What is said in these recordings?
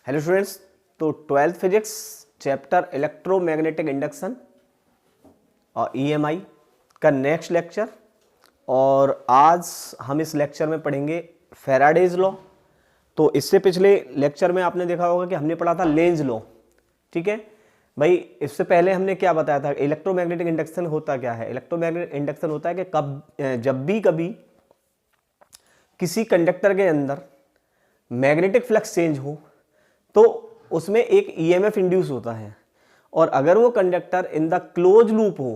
Hello students, तो twelfth physics chapter electromagnetic induction और EMI का नेक्स्ट लेक्चर। और आज हम इस लेक्चर में पढ़ेंगे फैराडेज लॉ। तो इससे पिछले लेक्चर में आपने देखा होगा कि हमने पढ़ा था लेंज लॉ। ठीक है भाई, इससे पहले हमने क्या बताया था, इलेक्ट्रोमैग्नेटिक इंडक्शन होता क्या है। इलेक्ट्रोमैग्नेटिक इंडक्शन होता है कि जब भी कभी किसी कंडक्टर के अंदर मैग्नेटिक फ्लक्स चेंज हो तो उसमें एक ईएमएफ इंड्यूस होता है, और अगर वो conductor in the close loop हो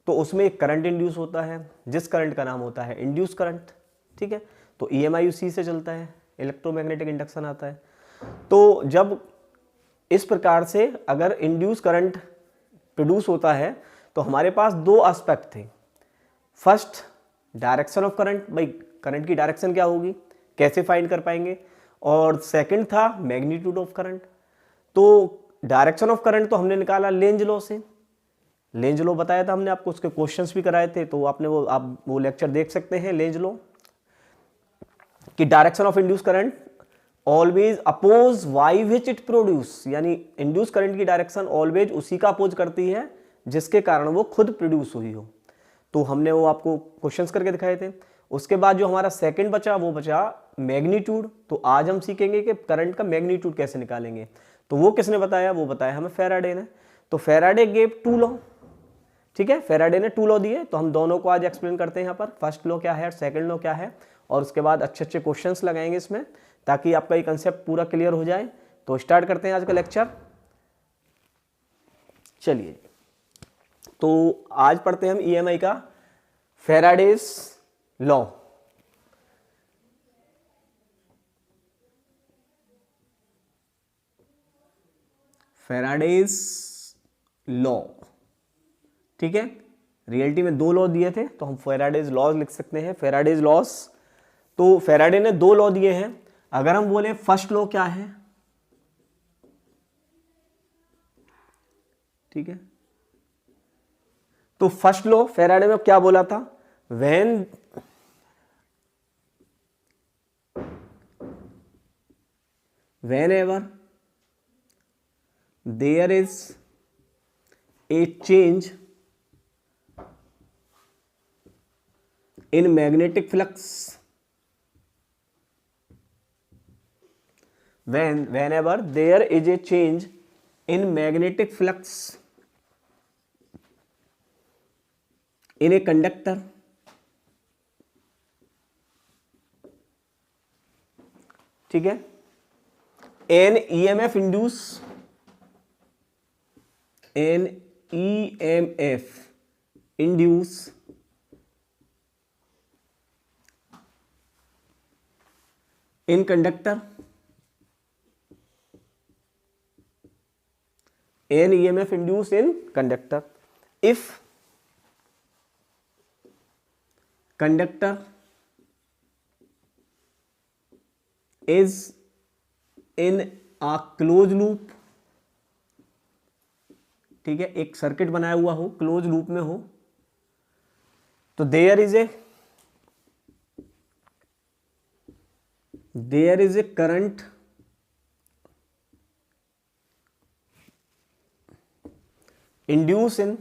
तो उसमें एक करंट इंड्यूस होता है, जिस करंट का नाम होता है इंड्यूस करंट। ठीक है, तो ईएमआई उसी से चलता है, इलेक्ट्रोमैग्नेटिक इंडक्शन आता है। तो जब इस प्रकार से अगर इंड्यूस करंट प्रोड्यूस होता है तो हमारे पास दो एस्पेक्ट थे। फर्स्ट, डायरेक्शन ऑफ करंट, भाई करंट की डायरेक्शन क्या होगी, कैसे फाइंड कर पाएंगे। और सेकंड था मैग्नीट्यूड ऑफ करंट। तो डायरेक्शन ऑफ करंट तो हमने निकाला लेंज लॉ से। लेंज लॉ बताया था हमने आपको, उसके क्वेश्चंस भी कराए थे, तो आपने आप वो लेक्चर देख सकते हैं। लेंज लॉ कि direction of induce current always oppose by which it produce, यानी इंड्यूस करंट की डायरेक्शन ऑलवेज उसी का अपोज करती है जिसके कारण वो खुद प्रोड्यूस हुई हो। तो हमने वो आपको क्वेश्चंस करके दिखाए थे। उसके बाद जो हमारा सेकंड बचा वो बचा मैग्नीट्यूड। तो आज हम सीखेंगे कि करंट का मैग्नीट्यूड कैसे निकालेंगे। तो वो किसने बताया, वो बताया हमें फैराडे ने। तो फैराडे गेव टू लॉ। ठीक है, फैराडे ने टू लॉ दिए, तो हम दोनों को आज एक्सप्लेन करते हैं यहाँ पर। फर्स्ट लॉ क्या है, सेकंड लॉ क्या है, और उसके बाद अच्छे अच्छे क्वेश्चंस लगाएंगे इसमें, ताकि आपका ये कंसेप्ट पूरा क्लियर हो जाए। तो स्टार्ट करते हैं आज का लेक्चर। चलिए, तो आज पढ़ते हैं हम ईएमआई का फैराडेज लॉ। फैराडेज लॉ, ठीक है। रियलिटी में दो लॉ दिए थे, तो हम फैराडेज लॉज लिख सकते हैं, फैराडेज लॉज। तो फैराडे ने दो लॉ दिए हैं। अगर हम बोले फर्स्ट लॉ क्या है, ठीक है, तो फर्स्ट लॉ फैराडे में क्या बोला था, whenever there is a change in magnetic flux, whenever there is a change in magnetic flux in a conductor, ठीक है, an EMF induce in conductor, an EMF induce in conductor if conductor is in a closed loop, ठीक है, एक circuit बनाया हुआ हो, close loop में हो, तो there is a current induce in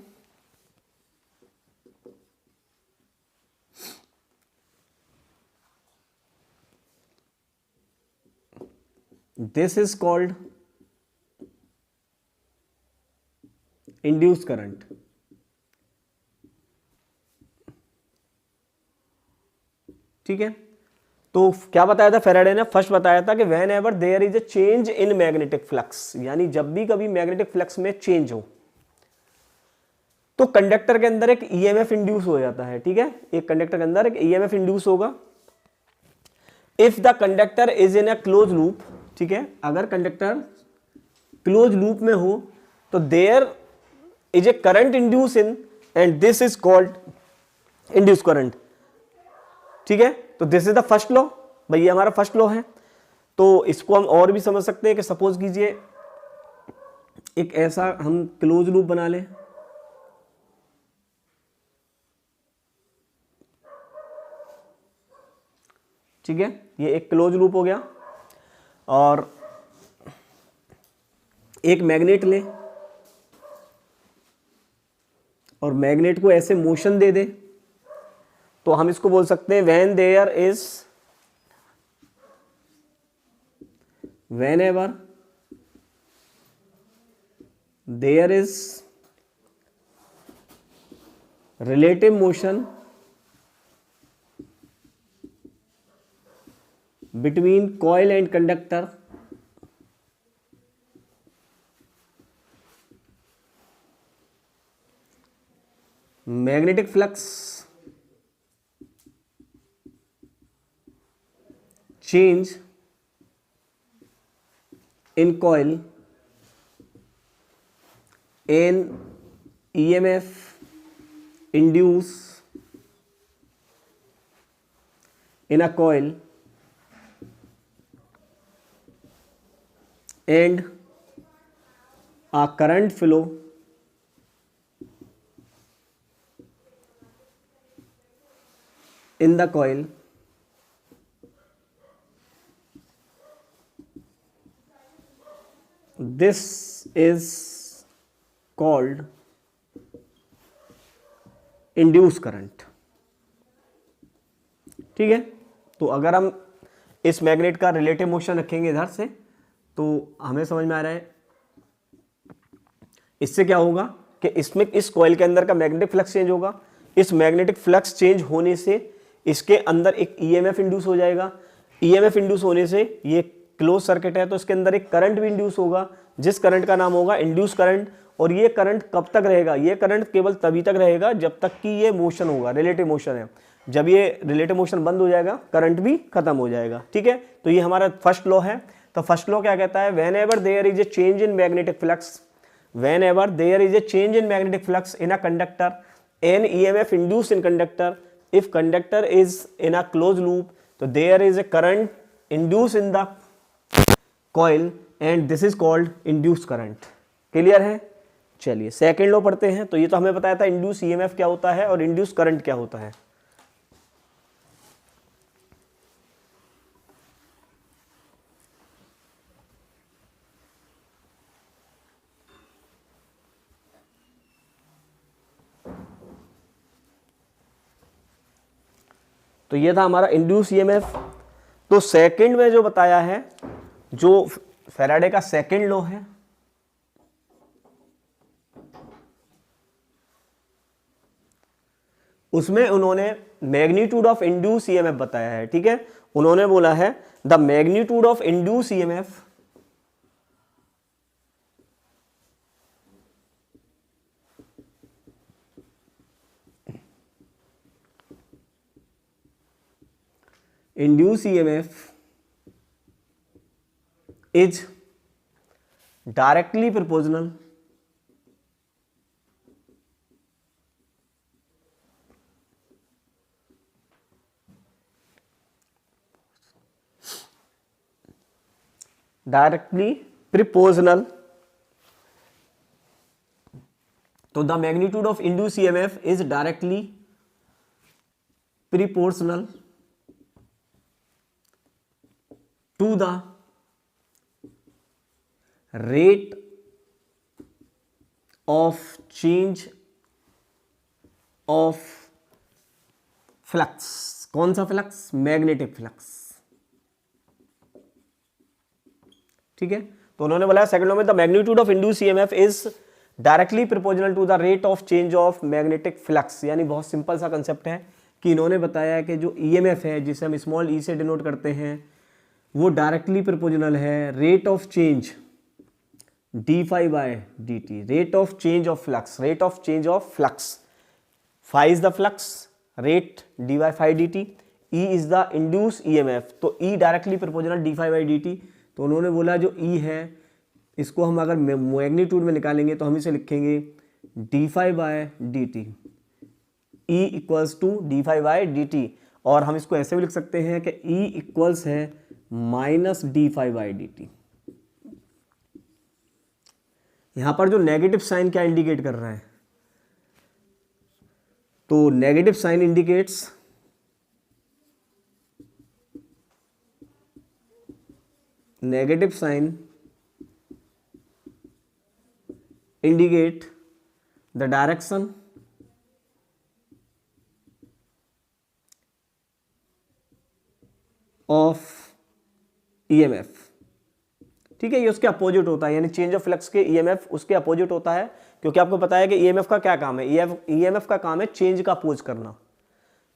this is called induce current. ठीक है, तो क्या बताया था फैराडे ने, फर्स्ट बताया था कि whenever there is a change in magnetic flux, यानी जब भी कभी मैग्नेटिक फ्लक्स में चेंज हो तो कंडक्टर के अंदर एक ईएमएफ इंड्यूस हो जाता है। ठीक है, एक कंडक्टर के अंदर एक ईएमएफ इंड्यूस होगा if the conductor is in a close loop. ठीक है, अगर कंडक्टर क्लोज लूप में हो तो there is a current induce in, and this is called induce current. ठीक है, तो this is the first law, भाई ये हमारा फर्स्ट लॉ है। तो इसको हम और भी समझ सकते हैं कि सपोज कीजिए एक ऐसा हम क्लोज लूप बना लें, ठीक है, ये एक क्लोज लूप हो गया, और एक मैग्नेट लें और मैग्नेट को ऐसे मोशन दे दे, तो हम इसको बोल सकते हैं whenever there is relative motion between coil and conductor, magnetic flux change in coil and EMF induce in a coil and a current flow in the coil, this is called induce current. ठीक है, तो अगर हम इस magnet का relative motion रखेंगे इधर से, तो हमें समझ में आ रहा है इससे क्या होगा कि इसमें इस कॉइल के अंदर का मैग्नेटिक फ्लक्स चेंज होगा। इस मैग्नेटिक फ्लक्स चेंज होने से इसके अंदर एक ईएमएफ इंड्यूस हो जाएगा। ईएमएफ इंड्यूस होने से ये क्लोज सर्किट है, तो इसके अंदर एक करंट भी इंड्यूस होगा, जिस करंट का नाम होगा इंड्यूस करंट। और ये करंट कब तक रहेगा? ये करंट केवल तभी तक रहेगा जब तक कि ये मोशन होगा, रिलेटिव मोशन है। जब ये रिलेटिव मोशन बंद हो जाएगा, करंट भी खत्म हो जाएगा। ठीक है, तो ये हमारा फर्स्ट लॉ है। तो फर्स्ट लॉ क्या कहता है? Whenever there is a change in magnetic flux, whenever there is a change in magnetic flux in a conductor, an EMF induced in conductor, if conductor is in a closed loop, so there is a current induced in the coil and this is called induced current। Clear है? चलिए second law पढ़ते हैं। तो ये तो हमें बताया था इंड्यूस ईएमएफ क्या होता है और इंड्यूस करंट क्या होता है। तो ये था हमारा इंड्यूस ईएमएफ। तो सेकंड में जो बताया है, जो फैराडे का सेकंड लॉ है, उसमें उन्होंने मैग्नीट्यूड ऑफ इंड्यूस ईएमएफ बताया है। ठीक है, उन्होंने बोला है the magnitude of induce EMF induced EMF is directly proportional तो the magnitude of induced EMF is directly proportional to the rate of change of flux। कौन सा फ्लक्स? Magnetic flux. ठीक है, तो उन्होंने बोला सेकंड लॉ में the magnitude of induce EMF is directly proportional to the rate of change of magnetic flux. यानी बहुत सिंपल सा कंसेप्ट है कि इन्होंने बताया कि जो ईएमएफ है, जिसे हम स्मॉल ई से डिनोट करते हैं, वो डायरेक्टली प्रोपोर्शनल है rate of change d phi by d t, rate of change of flux. Rate of change of flux, phi is the flux, rate d y phi d t, E is the induce EMF. तो E directly proportional d phi by D T. तो उन्होंने बोला जो ई है, इसको हम अगर magnitude में निकालेंगे तो हम इसे लिखेंगे d phi by d t, E equals to d phi by d t. और हम इसको ऐसे भी लिख सकते हैं कि ई इक्वल्स है minus d phi by D t. यहां पर जो नेगेटिव साइन क्या इंडिकेट कर रहा है? तो negative sign indicates indicate the direction of EMF। ठीक है, ये उसके अपोजिट होता है, यानी चेंज ऑफ फ्लक्स के EMF उसके अपोजिट होता है, क्योंकि आपको पता है कि EMF का क्या काम है, EMF का काम है चेंज का अपोज करना।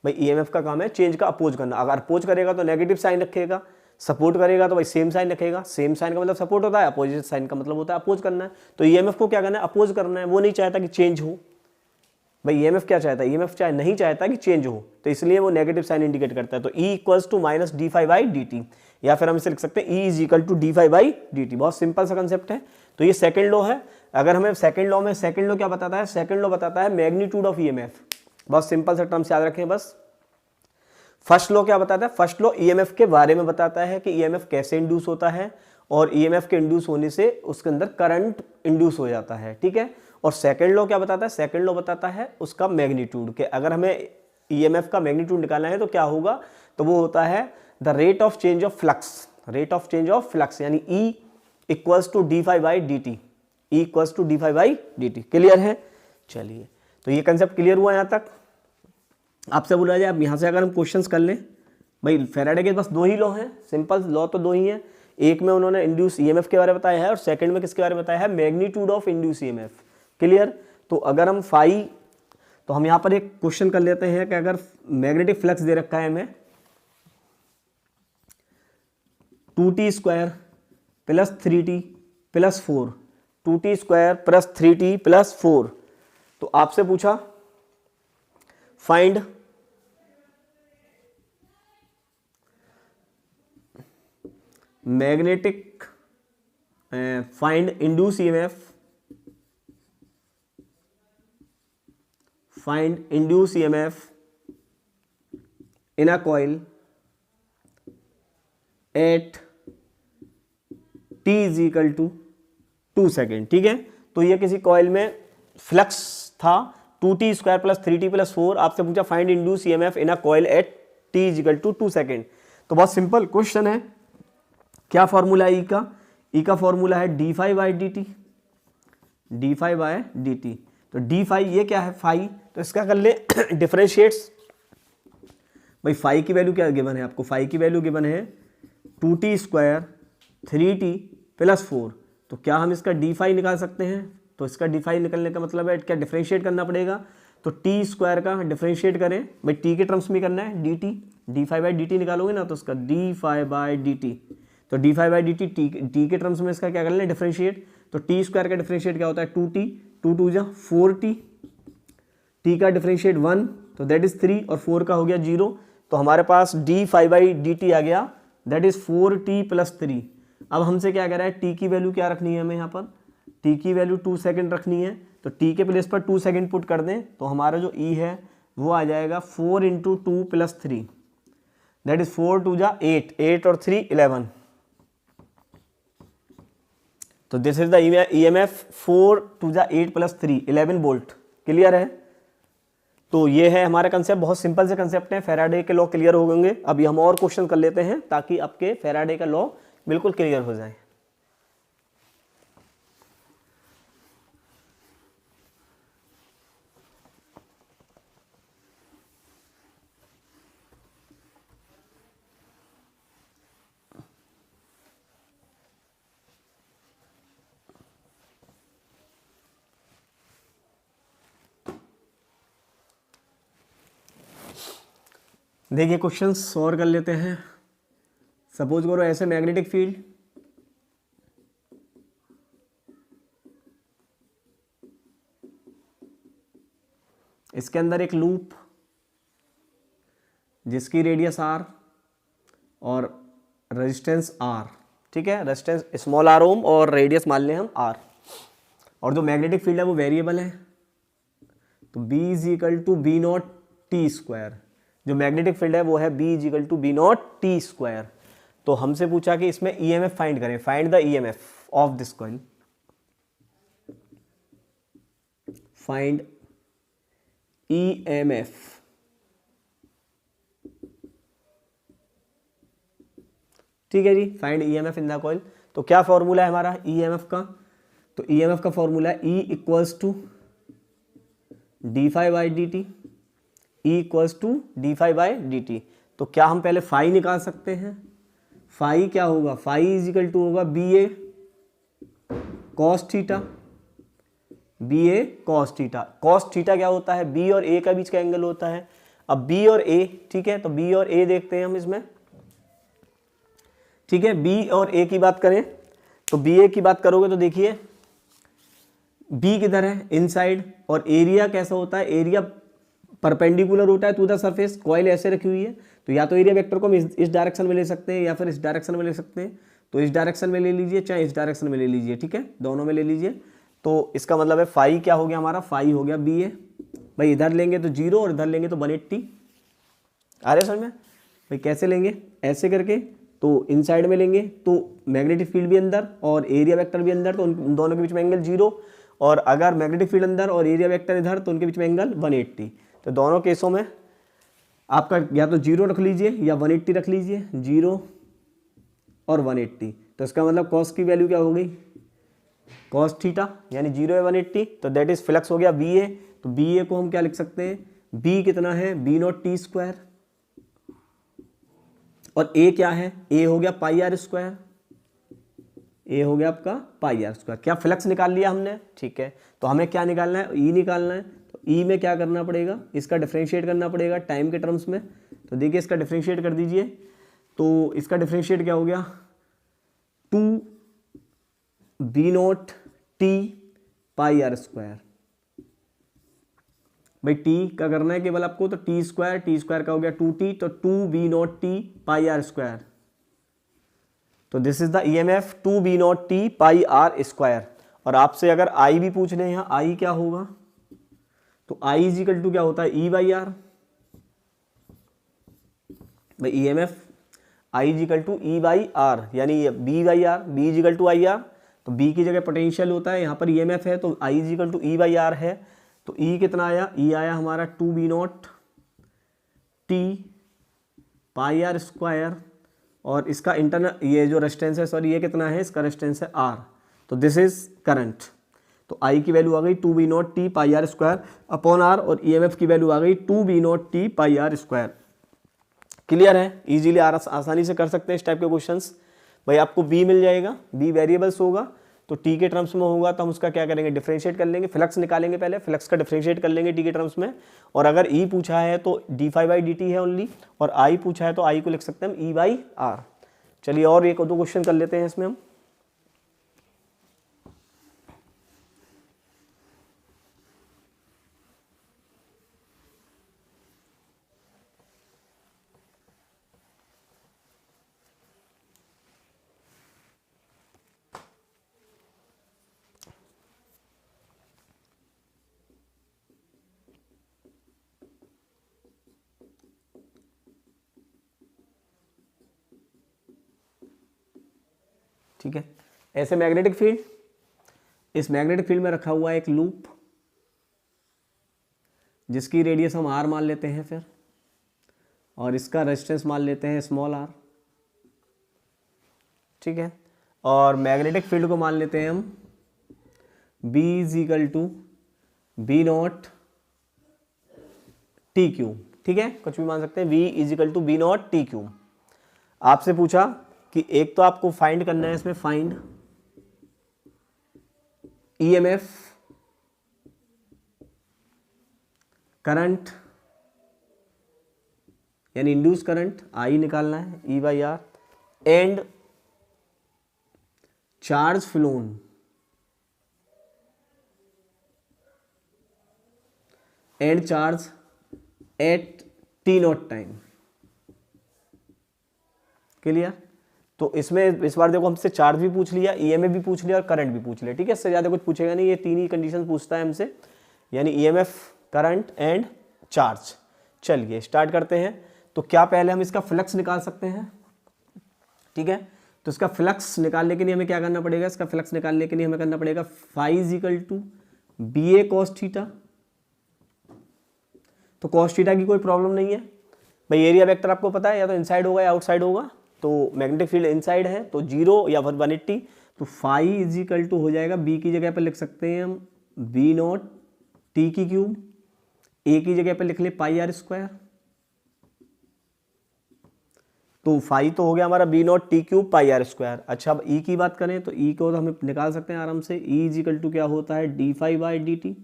भाई EMF का काम है चेंज का अपोज करना। अगर अपोज करेगा तो नेगेटिव साइन रखेगा, सपोर्ट करेगा तो भाई सेम साइन रखेगा। सेम साइन का मतलब सपोर्ट होता है, अपोजिट साइन का मतलब होता है अपोज करना है। तो EMF को क्या करना है, अपोज करना है। वो नहीं चाहता कि चेंज हो। भाई EMF क्या चाहता है, EMF चाहे नहीं चाहता कि चेंज हो, तो इसलिए वो नेगेटिव साइन इंडिकेट करता है। तो E equals to minus d∅/dt, या फिर हम इसे लिख सकते हैं E is equal to d∅/dt। बहुत सिंपल सा कंसेप्ट है। तो ये सेकंड लॉ है। अगर हमें सेकंड लॉ में, सेकंड लॉ क्या बताता है, सेकंड लॉ बताता है मैग्नीट्यूड ऑफ EMF। बहुत सिंपल सा टर्म्स याद रखें बस। फर्स्ट लॉ क्या बताता है, फर्स्ट लॉ EMF के बारे में बताता है कि EMF कैसे इंड्यूस होता है, और EMF के इंड्यूस होने से उसके अंदर करंट इंड्यूस हो जाता है। ठीक है। और सेकंड लॉ क्या बताता है, सेकंड लॉ बताता है उसका मैग्नीट्यूड, कि अगर हमें EMF का मैग्नीट्यूड निकालना है तो क्या होगा, तो वो होता है the rate of change of flux, rate of change of flux, यानी E equals to d∅/dt, E equals to d∅/dt। Clear है। चलिए, तो ये कंसेप्ट क्लियर हुआ यहाँ तक। आपसे बोला जाए, अब यहाँ से अगर हम क्वेश्चंस कर लें, भाई फैराडे के बस दो ही लॉ हैं, सिंपल लॉ तो दो ही हैं। एक में उन्होंने इंड्यूस EMF के बारे में बताया है, और सेकंड में किसके बारे में बताया है, magnitude of induce EMF। Clear. तो अगर हम तो हम यहाँ पर एक क्वेश्चन कर लेते हैं कि अगर मैग्नेटिक फ्लक्स दे रखा है हमें 2t² plus 3t plus 4, 2t² plus 3t plus 4, तो आपसे पूछा find magnetic, find induce EMF, find induced EMF in a coil at t is equal to 2 second. ठीक है। तो ये किसी कॉइल में फ्लक्स था 2t² प्लस 3t प्लस 4, आपसे पूछा find induce EMF in a coil at t is equal to 2 second. तो बहुत सिंपल क्वेश्चन है। क्या फॉर्मूला है E का, E का फॉर्मूला है d∅/dt, d∅/dt। तो d∅, ये क्या है फाई, तो इसका कर ले डिफरेंशिएट्स। भाई फाई की वैल्यू क्या गिवन है आपको, फाई की वैल्यू गिवन है 2t² 3t प्लस 4। तो क्या हम इसका d∅ निकाल सकते हैं, तो इसका d∅ निकलने का मतलब है क्या, डिफरेंशिएट करना पड़ेगा। तो t² का डिफरेंशिएट करें, भाई t के टर्म्स में करना है, dt, d∅/dt निकालोगे ना, तो उसका d∅/dt, तो d∅/dt t के टर्म्स में इसका क्या करना है, डिफरेंशिएट। तो t² का डिफरेंशिएट क्या होता है, 2t, 2 2 जा 4t, t का डिफरेंशिएट 1, तो दैट इज 3, और 4 का हो गया 0। तो हमारे पास d∅/dt आ गया, दैट इज 4t प्लस 3। अब हमसे क्या कह रहा है, t की वैल्यू क्या रखनी है हमें यहाँ पर, t की वैल्यू 2 सेकेंड रखनी है। तो t के प्लेस पर 2 सेकेंड पुट कर दें, तो हमारा जो E है वो आ जाएगा 4 × 2 + 3, दैट इज 4 2 जा 8, 8 और 3 11। तो दिस इज द EMF 4 2 जा 8 + 3 11 वोल्ट। क्लियर है। तो ये है हमारा कंसेप्ट, बहुत सिंपल से कंसेप्ट है। फैराडे के लॉ क्लियर हो होंगे। अभी हम और क्वेश्चन कर लेते हैं ताकि आपके फैराडे का लॉ बिल्कुल क्लियर हो जाए। देखिए क्वेश्चंस और कर लेते हैं। सपोज करो ऐसे मैग्नेटिक फील्ड, इसके अंदर एक लूप जिसकी रेडियस r और रेजिस्टेंस r, ठीक है, रेजिस्टेंस स्मॉल r ओम और रेडियस मान लें हम r, और जो मैग्नेटिक फील्ड है वो वेरिएबल है। तो B is equal to B0t², जो मैग्नेटिक फील्ड है वो है B is equal to B0t²। तो हमसे पूछा कि इसमें EMF फाइंड करें, find the EMF of this coil, find EMF। ठीक है जी, find EMF in the coil. तो क्या फॉर्मूला है हमारा EMF का, तो ईएमएफ का फॉर्मूला है E equals to d phi by D t, E equals to d phi by D T. तो क्या हम पहले फाई निकाल सकते हैं? फाई क्या होगा? फाई इज इक्वल टू होगा B A cos theta, B A cos theta. Cos theta क्या होता है? बी और ए का बीच का एंगल होता है। अब बी और ए, ठीक है, तो बी और ए देखते हैं हम इसमें, ठीक है। बी और ए की बात करें तो बी ए की बात करोगे तो देखिए बी किधर है? इनसाइड। और एरिया कैसा होता है? एरिया परपेंडिकुलर होता है टू द सरफेस। कॉइल ऐसे रखी हुई है तो या तो एरिया वेक्टर को हम इस डायरेक्शन में ले सकते हैं या फिर इस डायरेक्शन में ले सकते हैं। तो इस डायरेक्शन में ले लीजिए चाहे इस डायरेक्शन में ले लीजिए, ठीक है, दोनों में ले लीजिए। तो इसका मतलब है फाई क्या हो गया हमारा? फाई हो गया बी ए। भाई इधर लेंगे तो 0 और इधर लेंगे तो 180। आ रहे समझ में? भाई कैसे लेंगे? ऐसे करके, तो इनसाइड में लेंगे तो मैग्नेटिक फील्ड भी अंदर और एरिया वेक्टर भी अंदर, तो उन दोनों के बीच में एंगल 0। और अगर मैग्नेटिक फील्ड अंदर और एरिया वेक्टर इधर तो उनके बीच में एंगल 180। तो दोनों केसों में आपका या तो 0 रख लीजिए या 180 रख लीजिए, 0 और 180। तो इसका मतलब कॉस की वैल्यू क्या हो गई? कॉस थीटा, यानी 0 या 180। तो दैट इज फ्लक्स हो गया बी ए। तो बी ए को हम क्या लिख सकते हैं? बी कितना है? B naught T square. और ए क्या है? ए हो गया पाई आर स्क्वायर। ए हो गया आपका पाई आर स्क्वायर। क्या फ्लक्स निकाल लिया हमने? ठीक है, तो हमें क्या निकालना है? ई निकालना है। तो ई में क्या करना पड़ेगा? इसका डिफरेंशिएट करना पड़ेगा टाइम के टर्म्स में। तो देखिए इसका डिफरेंशिएट कर दीजिए। तो इसका डिफरेंशिएट क्या हो गया? 2 B naught T pi are square. भाई टी का करना है केवल आपको, तो टी स्क्वायर का हो गया 2t, तो 2 B naught T pi are square. तो this is the EMF 2 B naught T pi are square. और आपसे अगर आई भी पूछ रहे हैं, यहाँ आई क्या होगा? तो आई इज इक्वल टू क्या होता है? E by R. भाई EMF I is equal to E by R, यानी B by R, B is equal to I R. तो बी की जगह पोटेंशियल होता है, यहाँ पर ईएमएफ है तो I is equal to E by R है। तो ई कितना आया? ई आया हमारा 2 B naught T pi are square. और इसका इंटरनल ये जो रेजिस्टेंस है, सॉरी ये कितना है? इसका रेजिस्टेंस है आर। तो दिस इज करंट। तो आई की वैल्यू आ गई 2 B naught T pi are square upon r, और ईएमएफ की वैल्यू आ गई 2 B naught T pi are square. Clear है? इजीली आसानी से कर सकते हैं इस टाइप के क्वेश्चंस। भाई आपको बी मिल जाएगा, बी वेरिएबल्स होगा तो टी के टर्म्स में होगा, तो हम उसका क्या करेंगे? डिफरेंशिएट कर लेंगे। फ्लक्स निकालेंगे पहले, फ्लक्स का डिफरेंशिएट कर लेंगे टी के टर्म्स में। और अगर ई पूछा है तो d phi by D t है ओनली, और आई पूछा है तो आई को लिख सकते हैं हम ई बाई आर। चलिए और एक दो क्वेश्चन कर लेते हैं इसमें हम। ठीक है, ऐसे मैग्नेटिक फील्ड, इस मैग्नेटिक फील्ड में रखा हुआ है एक लूप जिसकी रेडियस हम आर मान लेते हैं फिर, और इसका रेजिस्टेंस मान लेते हैं स्मॉल आर। ठीक है, और मैग्नेटिक फील्ड को मान लेते हैं हम B is equal to B naught T cube. ठीक है, कुछ भी मान सकते हैं। V is equal to B naught T cube. आपसे पूछा कि एक तो आपको फाइंड करना है इसमें, फाइंड EMF, करंट यानी इंड्यूस करंट I निकालना है, E by r, and charge flown and charge at t naught time. Clear? तो इसमें इस बार देखो हमसे चार्ज भी पूछ लिया, ईएमएफ भी पूछ लिया और करंट भी पूछ लिया। ठीक है, इससे ज़्यादा कुछ पूछेगा नहीं, ये तीन ही कंडीशन पूछता है हमसे, यानी ईएमएफ, करंट एंड चार्ज। चलिए स्टार्ट करते हैं। तो क्या पहले हम इसका फ्लक्स निकाल सकते हैं? ठीक है, तो इसका फ्लक्स निकालने के लिए हमें क्या करना पड़ेगा? इसका फ्लक्स निकालने के लिए हमें करना पड़ेगा phi is equal to B A cos theta. तो कॉस थीटा की कोई प्रॉब्लम नहीं है भाई। एरिया वेक्टर आपको पता है, या तो इनसाइड होगा या आउटसाइड होगा। तो मैग्नेटिक फील्ड इनसाइड है तो 0 या 180, तो फाई इज इक्वल टू हो जाएगा, बी की जगह पर लिख सकते हैं हम बी नॉट टी की क्यूब, ए की जगह पर लिख ले पाई आर स्क्वायर। तो फाई तो हो गया हमारा B naught T cube pi are square. अच्छा अब ई की बात करें तो ई को तो हमें निकाल सकते हैं आराम से, ई इज इक्वल टू क्या होता है d phi by D t,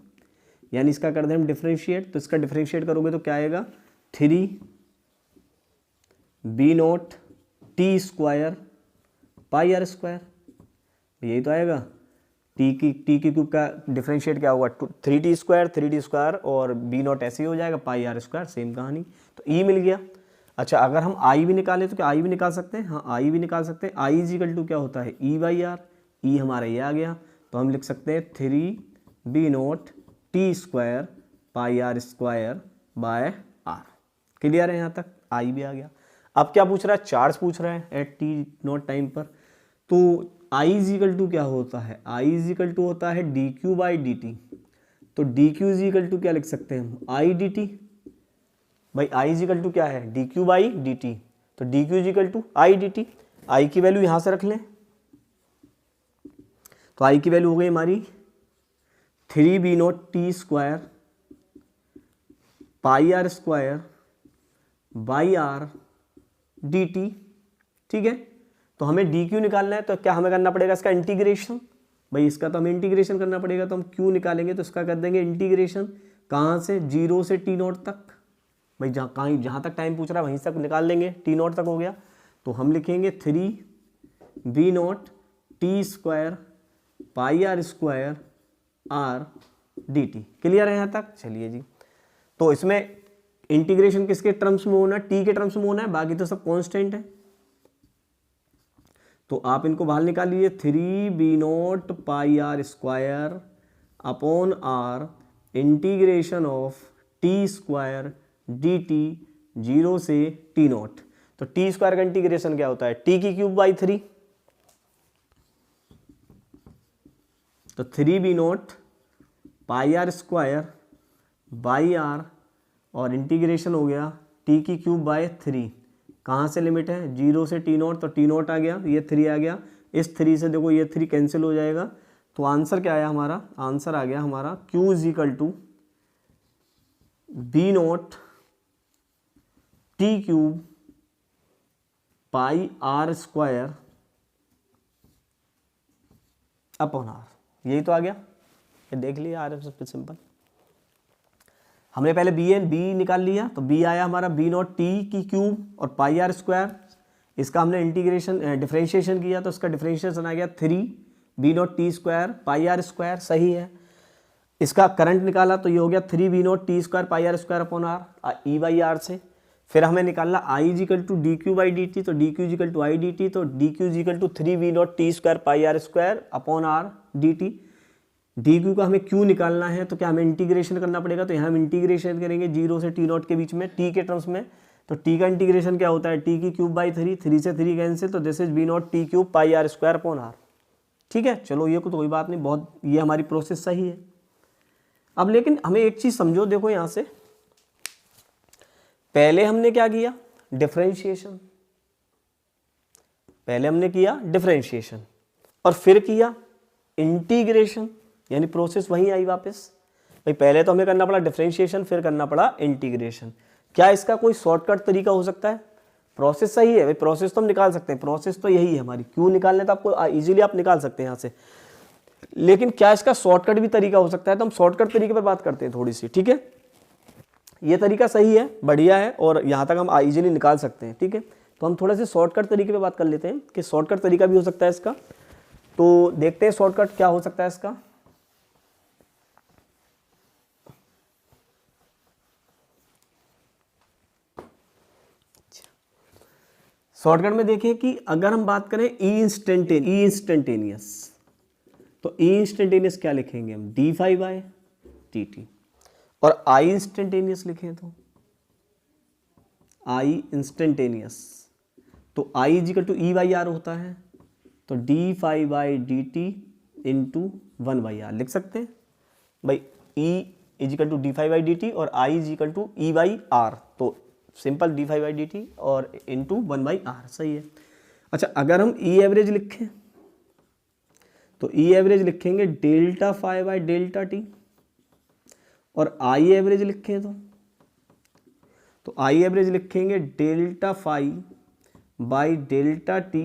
यानी इसका कर दें हम डिफ्रेंशिएट, तो इसका डिफ्रेंशिएट करोगे तो क्या आएगा 3 B naught T square pi are square, यही तो आएगा। टी की क्यूब का डिफरेंशिएट क्या होगा 3t स्क्वायर और बी नॉट ऐसे ही हो जाएगा पाई आर स्क्वायर, सेम कहानी। तो ई मिल गया। अच्छा अगर हम आई भी निकालें तो क्या आई भी निकाल सकते हैं? हाँ आई भी निकाल सकते हैं। आई इज इक्वल टू क्या होता है ई बाई आर, ई हमारा ये आ गया, तो हम लिख सकते हैं 3 B naught T square pi are square by r. Clear है यहाँ तक? आई भी आ गया। अब क्या पूछ रहा है? चार्ज पूछ रहा है एट टी नॉट टाइम पर। तो आई इज इक्वल टू क्या होता है? आई इज इक्वल टू होता है d q by D T. तो d q is equal to क्या लिख सकते हैं हम? I d t. भाई आई इज इक्वल टू क्या है? D q by D T. तो d q is equal to I d t. I की वैल्यू यहां से रख लें, तो आई की वैल्यू हो गई हमारी 3 B naught T square pi are square by r d t. ठीक है, तो हमें डी क्यू निकालना है, तो क्या हमें करना पड़ेगा इसका इंटीग्रेशन। भाई इसका तो हमें इंटीग्रेशन करना पड़ेगा, तो हम क्यू निकालेंगे तो इसका कर देंगे इंटीग्रेशन कहाँ से? 0 से टी नॉट तक। भाई जहाँ तक टाइम पूछ रहा है वहीं तक निकाल लेंगे, टी नॉट तक हो गया। तो हम लिखेंगे 3 B naught T square pi are square r d t. Clear है यहाँ तक? चलिए जी, तो इसमें इंटीग्रेशन किसके टर्म्स में होना है? टी के टर्म्स में होना है, बाकी तो सब कॉन्स्टेंट है। तो आप इनको बाहर निकाल लीजिए, 3 B naught pi are square upon r integration of t square d t 0 से टी नॉट। तो टी स्क्वायर का इंटीग्रेशन क्या होता है? टी की क्यूब बाई 3। तो 3 B naught pi are square by r और इंटीग्रेशन हो गया टी की क्यूब बाय 3। कहाँ से लिमिट है? 0 से टी नॉट, तो टी नॉट आ गया, ये 3 आ गया, इस 3 से देखो ये 3 कैंसिल हो जाएगा। तो आंसर क्या आया हमारा? आंसर आ गया हमारा Q is equal to B naught T cube pi are square upon R. यही तो आ गया, ये देख लिया आर सबसे सिंपल। हमने पहले बी निकाल लिया, तो बी आया हमारा बी नॉट टी की क्यूब और पाई आर स्क्वायर। इसका हमने इंटीग्रेशन डिफरेंशिएशन किया, तो इसका डिफरेंशिएशन आ गया 3 B naught T square pi are square. सही है। इसका करंट निकाला तो ये हो गया 3 B naught T square pi are square upon R E by R से। फिर हमें निकालना I is equal to d q by D T, तो d q is equal to I d T, तो d q is equal to 3 B naught T square pi are square upon R d t. D q का हमें Q निकालना है, तो क्या हमें integration करना पड़ेगा, तो यहाँ हम इंटीग्रेशन करेंगे 0 से टी नॉट के बीच में, टी के टर्म्स में। तो टी का इंटीग्रेशन क्या होता है? टी की क्यूब बाई 3, 3 से 3 कैंसिल, तो this is B naught T cube pi are square upon R. ठीक है, चलो ये तो कोई बात नहीं, बहुत ये हमारी प्रोसेस सही है। अब लेकिन हमें एक चीज समझो, देखो यहाँ से पहले हमने क्या किया? डिफरेंशिएशन। पहले हमने किया डिफरेंशिएशन और फिर किया इंटीग्रेशन, यानी प्रोसेस वहीं आई वापस। भाई पहले तो हमें करना पड़ा डिफरेंशिएशन, फिर करना पड़ा इंटीग्रेशन। क्या इसका कोई शॉर्टकट तरीका हो सकता है? प्रोसेस सही है भाई, प्रोसेस तो हम निकाल सकते हैं, प्रोसेस तो यही है हमारी। क्यों निकालने तो आपको इजीली आप निकाल सकते हैं यहाँ से, लेकिन क्या इसका शॉर्टकट भी तरीका हो सकता है? तो हम शॉर्टकट तरीके पर बात करते हैं थोड़ी सी। ठीक है, ये तरीका सही है, बढ़िया है, और यहाँ तक हम इजीली निकाल सकते हैं। ठीक है, तो हम थोड़ा से शॉर्टकट तरीके पे बात कर लेते हैं कि शॉर्टकट तरीका भी हो सकता है इसका। तो देखते हैं शॉर्टकट क्या हो सकता है इसका। शॉर्टकट में देखिए कि अगर हम बात करें इंस्टेंटेनियस, तो इंस्टेंटेनियस क्या लिखेंगे हम? D phi by t t. और आई इंस्टेंटेनियस लिखें तो आई इंस्टेंटेनियस, तो I equal to E by R होता है, तो d phi by D t into 1 by R लिख सकते हैं। भाई E equal to d phi by D t और I equal to E by R, तो simple d phi by D t और इंटू 1 बाई आर। सही है। अच्छा अगर हम ई एवरेज लिखें तो ई एवरेज लिखेंगे delta phi by delta T, और आई एवरेज लिखें तो आई एवरेज लिखेंगे delta phi by delta T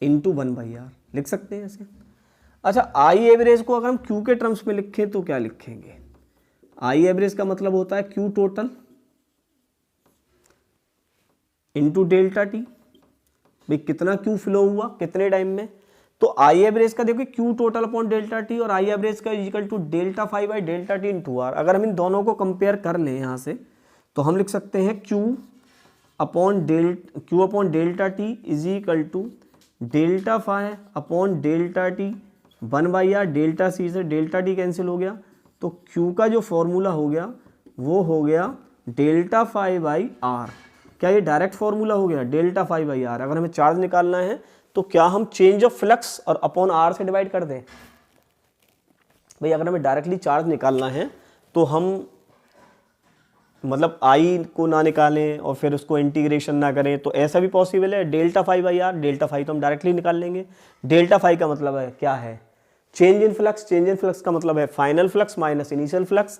into 1/r, लिख सकते हैं ऐसे। अच्छा, आई एवरेज को अगर हम क्यू के टर्म्स में लिखें तो क्या लिखेंगे? आई एवरेज का मतलब होता है Q total into delta T. भाई कितना क्यू फ्लो हुआ कितने टाइम में, तो आई एवरेज का देखिए Q total upon delta T, और आई एवरेज का equal to delta phi by delta T into R. अगर हम इन दोनों को कंपेयर कर लें यहाँ से तो हम लिख सकते हैं Q upon delta T is equal to delta phi upon delta T 1/r, delta C से डेल्टा टी कैंसिल हो गया, तो क्यू का जो फॉर्मूला हो गया वो हो गया डेल्टा फाई बाई आर। क्या ये डायरेक्ट फॉर्मूला हो गया डेल्टा फाई बाई आर? अगर हमें चार्ज निकालना है तो क्या हम चेंज ऑफ फ्लक्स और अपॉन आर से डिवाइड कर दें? भाई अगर हमें डायरेक्टली चार्ज निकालना है तो हम मतलब आई को ना निकालें और फिर उसको इंटीग्रेशन ना करें, तो ऐसा भी पॉसिबल है। Delta phi by R, delta phi तो हम डायरेक्टली निकाल लेंगे। डेल्टा फाई का मतलब है क्या है? Change in flux. Change in flux का मतलब है final flux minus initial flux.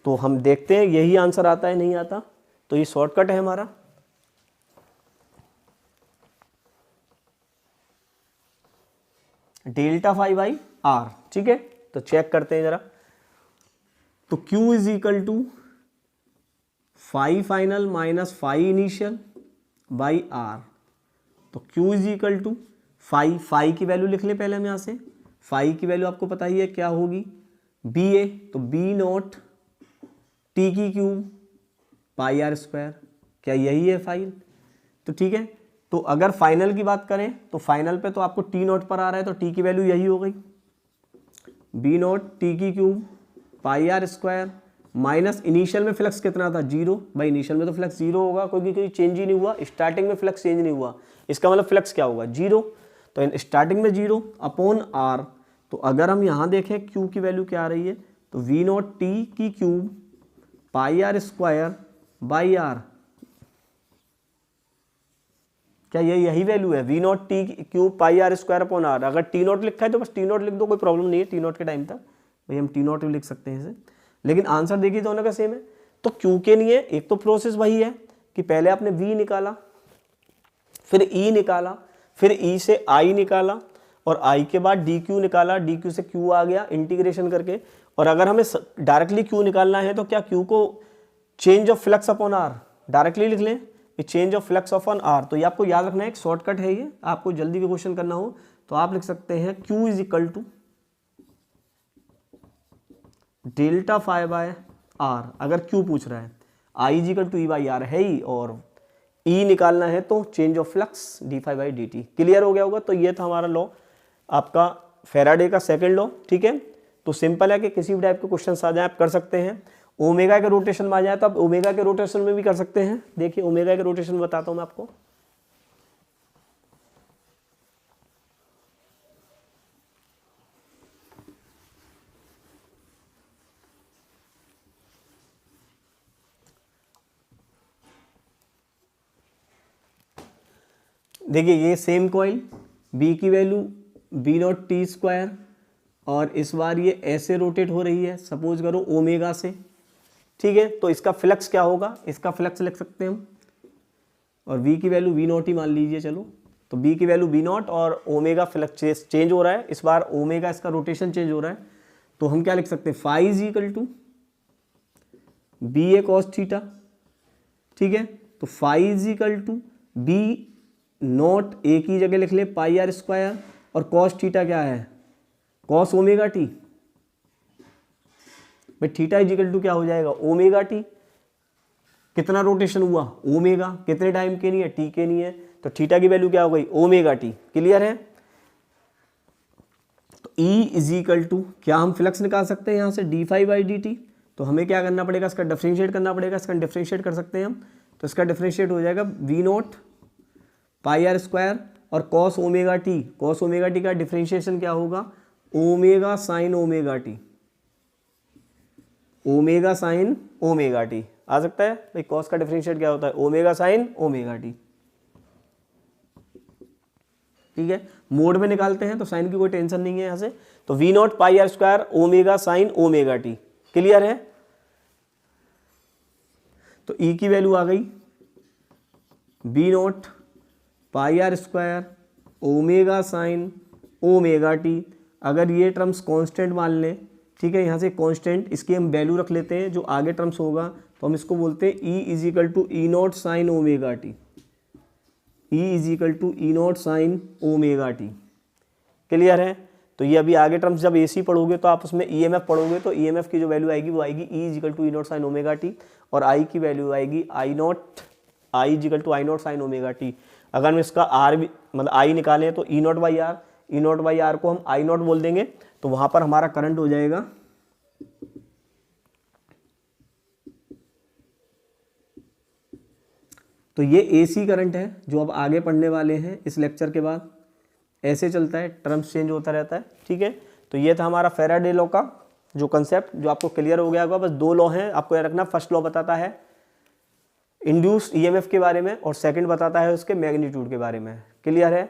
तो हम देखते हैं यही आंसर आता है नहीं आता, तो ये शॉर्टकट है हमारा। डेल्टा फाई बाई आर, ठीक है। तो चेक करते हैं जरा, तो Q is equal to phi final minus phi initial by R. तो Q is equal to phi की वैल्यू लिख लें पहले हम यहाँ से। फाई की वैल्यू आपको पता ही है क्या होगी, बी ए, तो बी नॉट टी की क्यूब पाई आर स्क्वायर। क्या यही है फाइल? तो ठीक है, तो अगर फाइनल की बात करें तो फाइनल पे तो आपको टी नॉट पर आ रहा है, तो टी की वैल्यू यही हो गई, बी नॉट टी की cube pi are square minus initial में फ्लक्स कितना था 0। भाई इनिशियल में तो फ्लक्स 0 होगा, कोई चेंज ही नहीं हुआ, स्टार्टिंग में फ्लक्स चेंज नहीं हुआ, इसका मतलब फ्लक्स क्या होगा 0। तो स्टार्टिंग में 0 अपॉन आर। तो अगर हम यहाँ देखें क्यू की वैल्यू क्या आ रही है, तो वी नॉट टी की cube pi are square by R. क्या यही वैल्यू है V naught T cube pi are square upon R? अगर टी नॉट लिखा है तो बस टी नॉट लिख दो, कोई प्रॉब्लम नहीं है। टी नॉट के टाइम तक भाई हम टी नॉट भी लिख सकते हैं इसे, लेकिन आंसर देखिए दोनों का सेम है। तो क्यू के लिए एक तो प्रोसेस वही है कि पहले आपने वी निकाला, फिर ई निकाला, फिर ई से आई निकाला, और आई के बाद डी क्यू निकाला, डी क्यू से क्यू आ गया इंटीग्रेशन करके। और अगर हमें डायरेक्टली क्यू निकालना है तो क्या क्यू को change of flux upon R directly लिख लें, change of flux upon R. तो ये आपको याद रखना है, एक शॉर्टकट है ये। आपको जल्दी भी क्वेश्चन करना हो तो आप लिख सकते हैं q is equal to delta phi by R. अगर क्यू पूछ रहा है, I is equal to E by R है ही, और ई निकालना है तो change of flux d phi by D t. Clear हो गया होगा। तो ये था हमारा लॉ, आपका फैराडे का सेकंड लॉ, ठीक है। तो सिंपल है कि किसी भी टाइप के क्वेश्चन आ जाए आप कर सकते हैं। ओमेगा के रोटेशन में आ जाए तो आप ओमेगा के रोटेशन में भी कर सकते हैं। देखिए ओमेगा के रोटेशन में बताता हूं मैं आपको। देखिए ये सेम कॉइल, बी की value B naught T square, और इस बार ये ऐसे रोटेट हो रही है, सपोज करो ओमेगा से, ठीक है। तो इसका फ्लक्स क्या होगा, इसका फ्लक्स लिख सकते हैं हम, और v की वैल्यू वी नॉट ही मान लीजिए चलो। तो b की वैल्यू वी नॉट और ओमेगा फ्लक्स चेंज हो रहा है, इस बार ओमेगा इसका रोटेशन चेंज हो रहा है। तो हम क्या लिख सकते हैं, phi is equal to B A cos theta, ठीक है। तो phi is equal to B naught A की जगह लिख ले पाई आर स्क्वायर, और कॉस थीटा क्या है कॉस ओमेगा टी। भाई थीटा इज इक्वल टू क्या हो जाएगा ओमेगा टी। कितना रोटेशन हुआ ओमेगा, कितने टाइम के लिए टी के लिए, तो थीटा की वैल्यू क्या हो गई ओमेगा टी। क्लियर है। तो E इज इक्वल टू क्या हम फ्लक्स निकाल सकते हैं यहाँ से D phi by D T. तो हमें क्या करना पड़ेगा, इसका डिफरेंशिएट करना पड़ेगा। इसका डिफरेंशिएट कर सकते हैं हम, तो इसका डिफरेंशिएट हो जाएगा v naught pi are square और cos omega t. Cos omega t का डिफरेंशिएशन क्या होगा omega sine omega t. Omega sine omega t आ सकता है भाई। कॉस का डिफरेंशिएट क्या होता है ओमेगा साइन ओमेगा टी। ठीक है, मोड में निकालते हैं तो साइन की कोई टेंशन नहीं है यहाँ से। तो V naught pi are square omega sine omega T, clear है। तो ई की वैल्यू आ गई V naught pi are square omega sine omega T. अगर ये टर्म्स कांस्टेंट मान लें, ठीक है, यहाँ से कांस्टेंट, इसकी हम वैल्यू रख लेते हैं, जो आगे टर्म्स होगा तो हम इसको बोलते हैं E is equal to E naught sine omega T, E is equal to E naught sine omega T, clear है। तो ये अभी आगे टर्म्स जब एसी पढ़ोगे तो आप उसमें ईएमएफ पढ़ोगे, तो ईएमएफ की जो वैल्यू आएगी वो आएगी e is equal to E naught sine omega t, और आई की वैल्यू आएगी i is equal to i naught sine omega T. अगर हम इसका आर भी मतलब आई निकालें तो e naught by r, e naught by r को हम आई नॉट बोल देंगे, तो वहां पर हमारा करंट हो जाएगा तो ये एसी करंट है जो अब आगे पढ़ने वाले हैं इस लेक्चर के बाद। ऐसे चलता है, टर्म्स चेंज होता रहता है, ठीक है। तो ये था हमारा फैराडे लॉ का जो कंसेप्ट, जो आपको क्लियर हो गया होगा। बस दो लॉ हैं, आपको याद रखना। फर्स्ट लॉ बताता है इंड्यूस्ड ईएमएफ के बारे में, और सेकंड बताता है उसके मैग्नीट्यूड के बारे में, क्लियर है।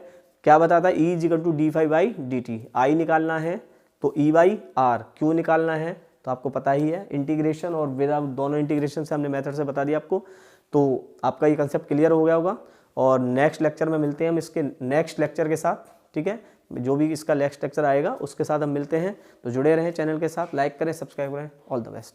क्या बताता है, e is equal to d phi by D t. I निकालना है तो ई बाई आर, क्यू निकालना है तो आपको पता ही है, इंटीग्रेशन और विदाउट, दोनों इंटीग्रेशन से हमने मेथड से बता दिया आपको। तो आपका ये कंसेप्ट क्लियर हो गया होगा। और नेक्स्ट लेक्चर में मिलते हैं हम इसके नेक्स्ट लेक्चर के साथ, ठीक है। जो भी इसका नेक्स्ट लेक्चर आएगा उसके साथ हम मिलते हैं। तो जुड़े रहें चैनल के साथ, लाइक करें, सब्सक्राइब करें। All the best.